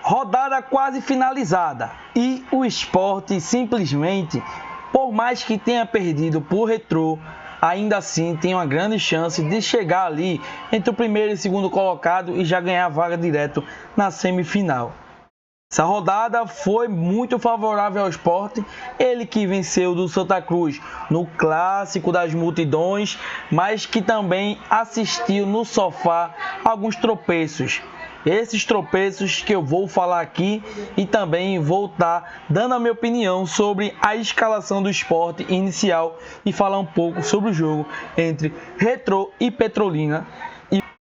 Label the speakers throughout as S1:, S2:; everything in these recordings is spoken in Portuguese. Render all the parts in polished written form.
S1: Rodada quase finalizada e o Sport simplesmente, por mais que tenha perdido por Retrô, ainda assim tem uma grande chance de chegar ali entre o primeiro e segundo colocado e já ganhar a vaga direto na semifinal. Essa rodada foi muito favorável ao Sport, ele que venceu do Santa Cruz no clássico das multidões, mas que também assistiu no sofá alguns tropeços. Esses tropeços que eu vou falar aqui e também vou estar dando a minha opinião sobre a escalação do Sport inicial e falar um pouco sobre o jogo entre Retrô e Petrolina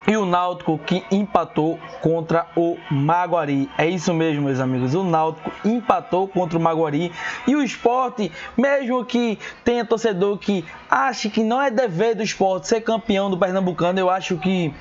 S1: e o Náutico que empatou contra o Maguari. É isso mesmo, meus amigos. O Náutico empatou contra o Maguari. E o Sport, mesmo que tenha torcedor que ache que não é dever do Sport ser campeão do Pernambucano, eu acho que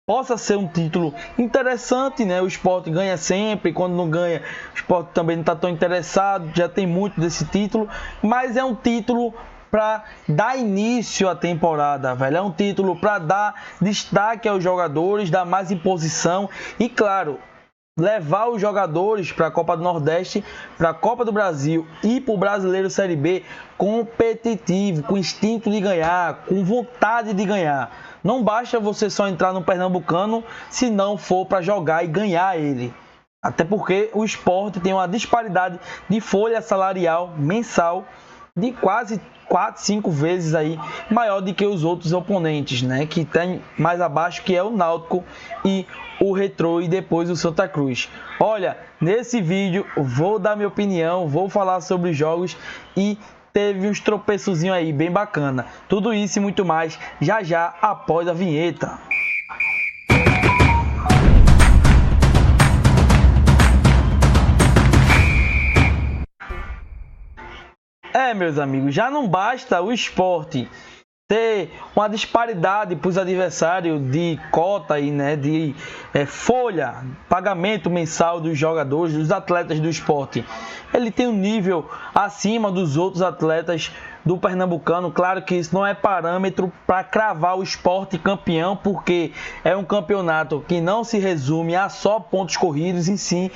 S1: possa ser um título interessante, né? O Sport ganha sempre, quando não ganha, o Sport também não está tão interessado, já tem muito desse título, mas é um título para dar início à temporada, velho. É um título para dar destaque aos jogadores, dar mais imposição e, claro, levar os jogadores para a Copa do Nordeste, para a Copa do Brasil e para o Brasileiro Série B competitivo, com instinto de ganhar, com vontade de ganhar. Não basta você só entrar no Pernambucano se não for para jogar e ganhar ele. Até porque o Sport tem uma disparidade de folha salarial mensal de quase 4, 5 vezes aí maior do que os outros oponentes, né? Que tem mais abaixo, que é o Náutico e o Retrô e depois o Santa Cruz. Olha, nesse vídeo vou dar minha opinião, vou falar sobre os jogos e teve uns tropeçozinhos aí bem bacana. Tudo isso e muito mais já já após a vinheta. Meus amigos, já não basta o Sport ter uma disparidade para os adversários de cota aí, né, de folha, pagamento mensal dos jogadores, dos atletas do Sport. Ele tem um nível acima dos outros atletas do Pernambucano. Claro que isso não é parâmetro para cravar o Sport campeão, porque é um campeonato que não se resume a só pontos corridos, em si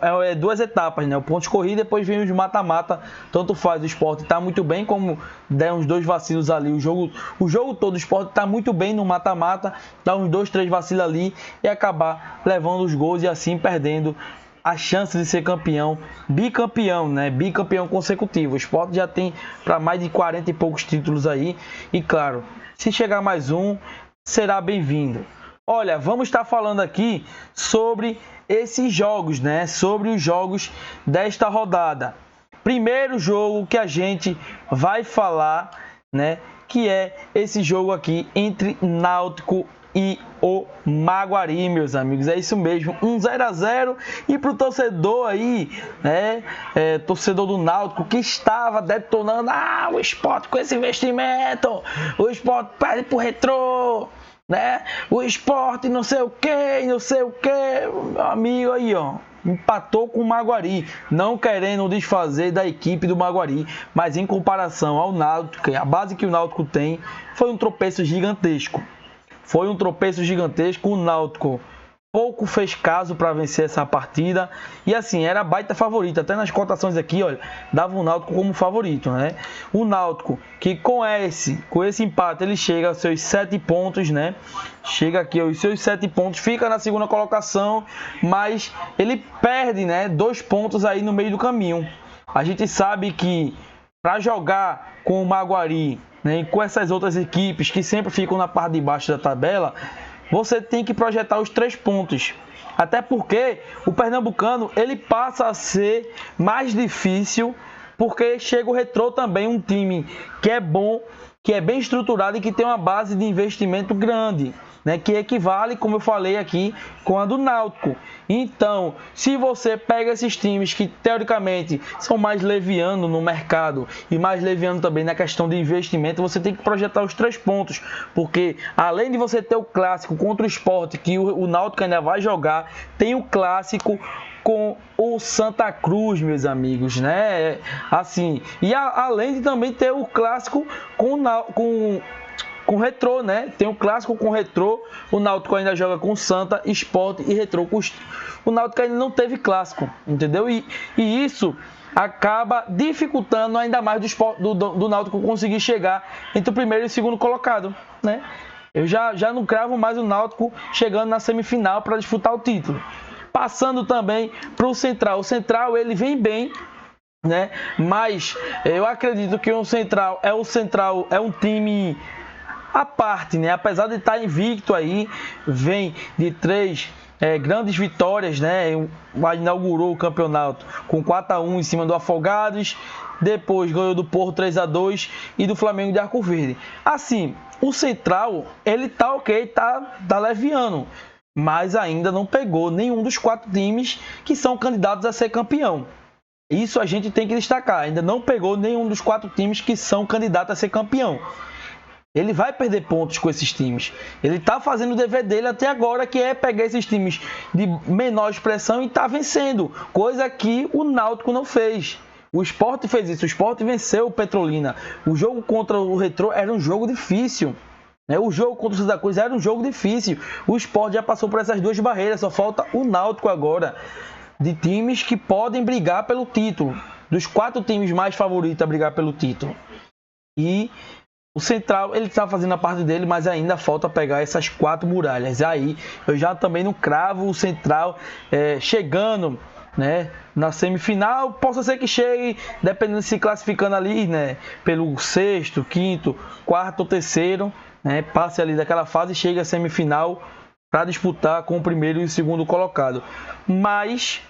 S1: é duas etapas, né? O pontos corridos, depois vem os mata-mata, tanto faz. O Sport está muito bem, como der uns 2 vacilos ali, o jogo todo o Sport está muito bem no mata-mata, dá uns 2, 3 vacilos ali e acabar levando os gols e assim perdendo a chance de ser campeão, bicampeão, né? Bicampeão consecutivo. O Sport já tem para mais de 40 e poucos títulos aí. E claro, se chegar mais um, será bem-vindo. Olha, vamos estar falando aqui sobre esses jogos, né? Sobre os jogos desta rodada. Primeiro jogo que a gente vai falar, né? Que é esse jogo aqui entre Náutico e o Maguari, meus amigos. É isso mesmo, 0-0. E pro torcedor aí, né, torcedor do Náutico que estava detonando, o Sport com esse investimento, o Sport perde pro Retrô, né, o Sport não sei o que, meu amigo aí, ó, empatou com o Maguari, não querendo desfazer da equipe do Maguari, mas em comparação ao Náutico, a base que o Náutico tem, foi um tropeço gigantesco. Foi um tropeço gigantesco. O Náutico pouco fez caso para vencer essa partida. E assim, era baita favorito. Até nas cotações aqui, olha, dava o Náutico como favorito, né? O Náutico, que com esse empate, ele chega aos seus 7 pontos, né? Chega aqui aos seus 7 pontos, fica na segunda colocação, mas ele perde, né? 2 pontos aí no meio do caminho. A gente sabe que para jogar com o Maguari, né, e com essas outras equipes que sempre ficam na parte de baixo da tabela, você tem que projetar os 3 pontos. Até porque o Pernambucano ele passa a ser mais difícil, porque chega o Retrô também, um time que é bom, que é bem estruturado e que tem uma base de investimento grande, né, que equivale, como eu falei aqui, com a do Náutico. Então, se você pega esses times que teoricamente são mais levianos no mercado e mais levianos também na questão de investimento, você tem que projetar os 3 pontos, porque além de você ter o clássico contra o Sport, que o Náutico ainda vai jogar, tem o clássico com o Santa Cruz, meus amigos, né? Assim, e além de também ter o clássico com com o Retrô, né? Tem um clássico com o Retrô. O Náutico ainda joga com o Santa, Sport e Retrô. O Náutico ainda não teve clássico, entendeu? E isso acaba dificultando ainda mais do Náutico conseguir chegar entre o primeiro e o segundo colocado, né? Eu já não cravo mais o Náutico chegando na semifinal para disputar o título. Passando também para o Central. O Central, ele vem bem, né? Mas eu acredito que o Central é um time à parte, né? Apesar de estar invicto aí, vem de 3 grandes vitórias, né? Inaugurou o campeonato com 4-1 em cima do Afogados, depois ganhou do Porto 3-2 e do Flamengo de Arco Verde. Assim, o Central, ele tá ok, tá leviano, mas ainda não pegou nenhum dos 4 times que são candidatos a ser campeão. Isso a gente tem que destacar, ainda não pegou nenhum dos 4 times que são candidatos a ser campeão. Ele vai perder pontos com esses times. Ele está fazendo o dever dele até agora, que é pegar esses times de menor expressão e está vencendo, coisa que o Náutico não fez. O Sport fez isso, o Sport venceu o Petrolina. O jogo contra o Retrô era um jogo difícil. O jogo contra o Santa Cruz era um jogo difícil. O Sport já passou por essas 2 barreiras, só falta o Náutico agora, de times que podem brigar pelo título. Dos 4 times mais favoritos a brigar pelo título. E o Central, ele está fazendo a parte dele, mas ainda falta pegar essas 4 muralhas. E aí, eu já também não cravo o Central chegando, né, na semifinal. Possa ser que chegue, dependendo de se classificando ali, né, pelo 6º, 5º, 4º ou 3º, né, passe ali daquela fase e chegue à semifinal para disputar com o primeiro e o segundo colocado. Mas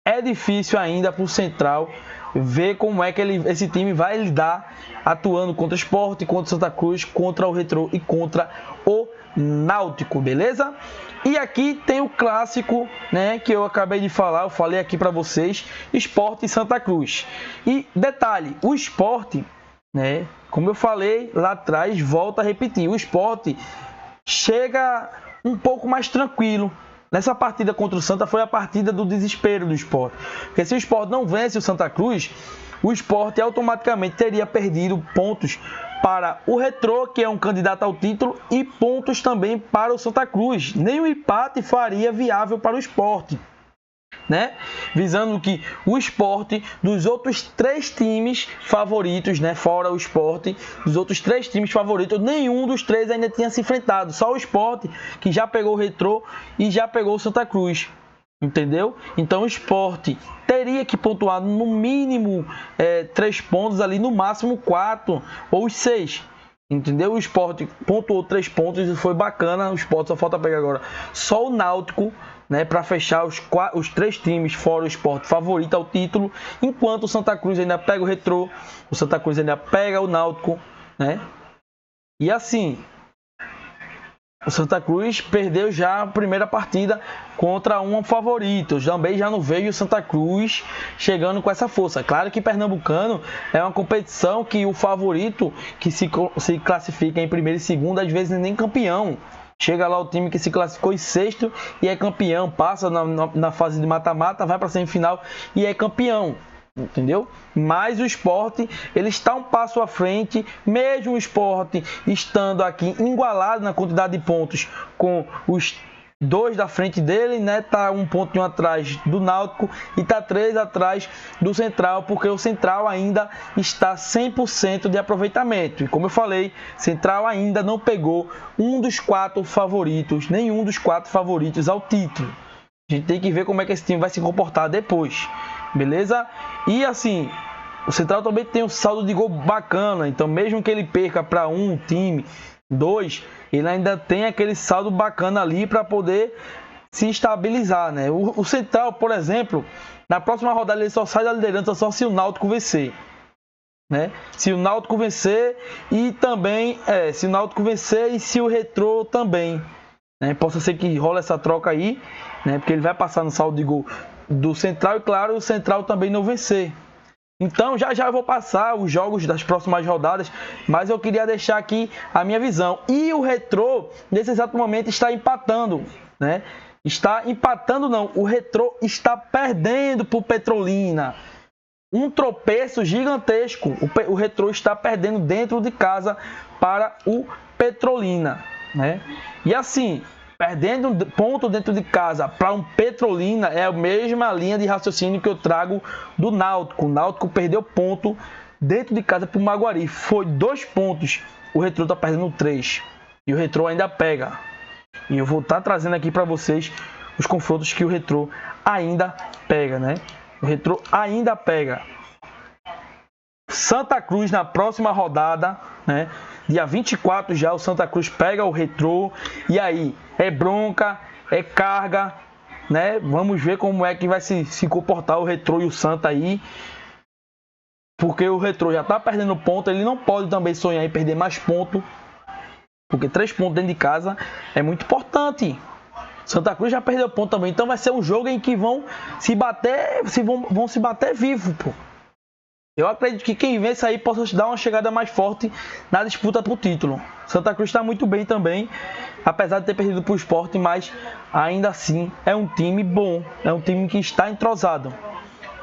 S1: é difícil ainda para o Central ver como é que esse time vai lidar atuando contra o Sport, contra o Santa Cruz, contra o Retrô e contra o Náutico, beleza? E aqui tem o clássico, né, que eu acabei de falar, eu falei aqui para vocês, Sport e Santa Cruz. E detalhe, o Sport, né, como eu falei lá atrás, volta a repetir, o Sport chega um pouco mais tranquilo. Nessa partida contra o Santa foi a partida do desespero do Sport. Porque se o Sport não vence o Santa Cruz, o Sport automaticamente teria perdido pontos para o Retrô, que é um candidato ao título, e pontos também para o Santa Cruz. Nem o empate faria viável para o Sport, né? Visando que o Sport, dos outros 3 times favoritos, né, fora o Sport, dos outros 3 times favoritos, nenhum dos 3 ainda tinha se enfrentado. Só o Sport, que já pegou o Retrô e já pegou o Santa Cruz. Entendeu? Então o Sport teria que pontuar no mínimo 3 pontos ali, no máximo 4 ou 6. Entendeu? O Sport pontuou 3 pontos e foi bacana. O Sport só falta pegar agora só o Náutico, né, para fechar os 3 times fora o Sport favorito ao título, enquanto o Santa Cruz ainda pega o Retrô, o Santa Cruz ainda pega o Náutico, né? E assim, o Santa Cruz perdeu já a primeira partida contra um favorito. Eu também já não vejo o Santa Cruz chegando com essa força. Claro que Pernambucano é uma competição que o favorito que se classifica em primeiro e segundo, às vezes nem campeão. Chega lá o time que se classificou em 6º e é campeão. Passa na fase de mata-mata, vai para a semifinal e é campeão. Entendeu? Mas o Sport, ele está um passo à frente, mesmo o Sport estando aqui igualado na quantidade de pontos com os 2 da frente dele, né? Tá 1 pontinho atrás do Náutico e tá 3 atrás do Central, porque o Central ainda está 100% de aproveitamento. E como eu falei, Central ainda não pegou um dos 4 favoritos, nenhum dos 4 favoritos ao título. A gente tem que ver como é que esse time vai se comportar depois. Beleza? E assim, o Central também tem um saldo de gol bacana. Então mesmo que ele perca para um time, 2, ele ainda tem aquele saldo bacana ali para poder se estabilizar, né? O Central, por exemplo, na próxima rodada ele só sai da liderança só se o Náutico vencer, né? Se o Náutico vencer e também se o Náutico vencer e se o Retrô também, né? Possa ser que rola essa troca aí, né? Porque ele vai passar no saldo de gol do Central e, claro, o Central também não vencer. Então, já eu vou passar os jogos das próximas rodadas, mas eu queria deixar aqui a minha visão. E o Retrô, nesse exato momento, está empatando, né? Está empatando, não. O Retrô está perdendo para o Petrolina. um tropeço gigantesco. O Retrô está perdendo dentro de casa para o Petrolina, né? E assim, perdendo ponto dentro de casa para um Petrolina é a mesma linha de raciocínio que eu trago do Náutico. O Náutico perdeu ponto dentro de casa para o Maguari. Foi 2 pontos. O Retrô está perdendo 3. E o Retrô ainda pega. E eu vou estar trazendo aqui para vocês os confrontos que o Retrô ainda pega, né? O Retrô ainda pega Santa Cruz na próxima rodada, né? Dia 24 já o Santa Cruz pega o Retrô. E aí, é bronca, é carga, né? Vamos ver como é que vai se comportar o Retrô e o Santa aí. Porque o Retrô já está perdendo ponto, ele não pode também sonhar em perder mais ponto. Porque 3 pontos dentro de casa é muito importante. Santa Cruz já perdeu ponto também, então vai ser um jogo em que vão se bater, vão se bater vivo, pô. Eu acredito que quem vence aí possa dar uma chegada mais forte na disputa pro título. Santa Cruz está muito bem também, apesar de ter perdido pro Sport, mas ainda assim é um time bom, é um time que está entrosado.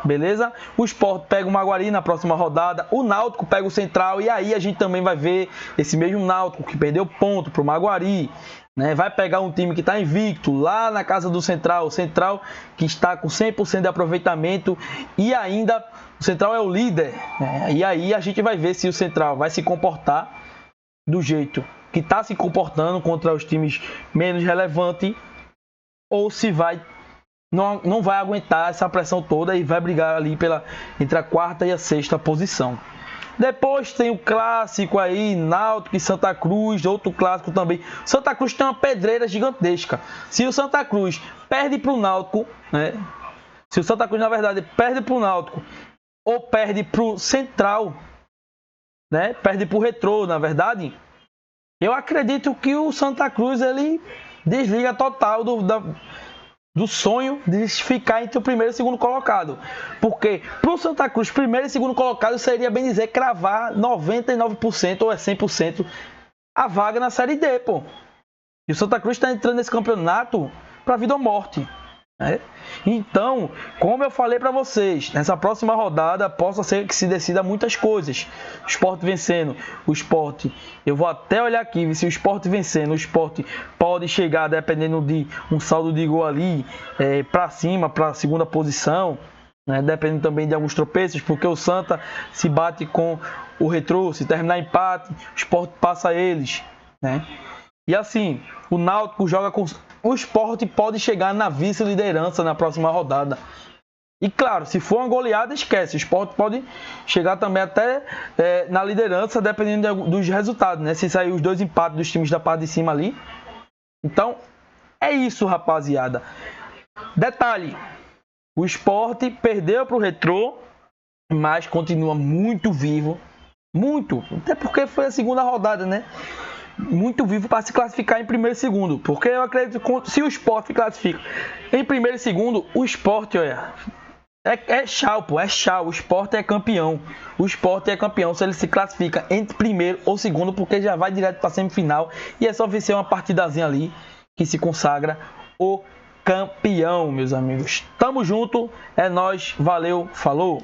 S1: Beleza? O Sport pega o Maguari na próxima rodada, o Náutico pega o Central, e aí a gente também vai ver esse mesmo Náutico que perdeu ponto pro Maguari, né? Vai pegar um time que está invicto lá na casa do Central, o Central que está com 100% de aproveitamento e ainda o Central é o líder, né? E aí a gente vai ver se o Central vai se comportar do jeito que está se comportando contra os times menos relevantes ou se vai não vai aguentar essa pressão toda e vai brigar ali entre a 4ª e a 6ª posição. Depois tem o clássico aí, Náutico e Santa Cruz, outro clássico também. Santa Cruz tem uma pedreira gigantesca. Se o Santa Cruz perde para o Náutico, né? Se o Santa Cruz, na verdade, perde para o Náutico ou perde para o Central, né? Perde para o Retrô, na verdade, eu acredito que o Santa Cruz ele desliga total do sonho de ficar entre o primeiro e o segundo colocado. Porque para o Santa Cruz, primeiro e segundo colocado, seria bem dizer cravar 99% ou 100% a vaga na Série D, pô. E o Santa Cruz está entrando nesse campeonato para vida ou morte, né? Então, como eu falei para vocês, nessa próxima rodada possa ser que se decida muitas coisas. O Sport vencendo, o Sport, eu vou até olhar aqui, se o Sport vencendo, o Sport pode chegar, dependendo de um saldo de gol ali, para cima, para a segunda posição, né? Dependendo também de alguns tropeços, porque o Santa se bate com o Retrô, se terminar empate, o Sport passa eles, né? E assim, o Náutico joga com... O Sport pode chegar na vice-liderança na próxima rodada. E claro, se for uma goleada, esquece. O Sport pode chegar também até na liderança, dependendo dos resultados, né? Se sair os 2 empates dos times da parte de cima ali. Então, é isso, rapaziada. Detalhe, o Sport perdeu para o Retrô, mas continua muito vivo. Muito. Até porque foi a segunda rodada, né? Muito vivo para se classificar em primeiro e segundo. Porque eu acredito que se o Sport classifica em primeiro e segundo, o Sport, olha, é chau, pô, é chau. O Sport é campeão. O Sport é campeão se ele se classifica entre primeiro ou segundo, porque já vai direto para a semifinal e é só vencer uma partidazinha ali que se consagra o campeão, meus amigos. Tamo junto, é nóis, valeu, falou!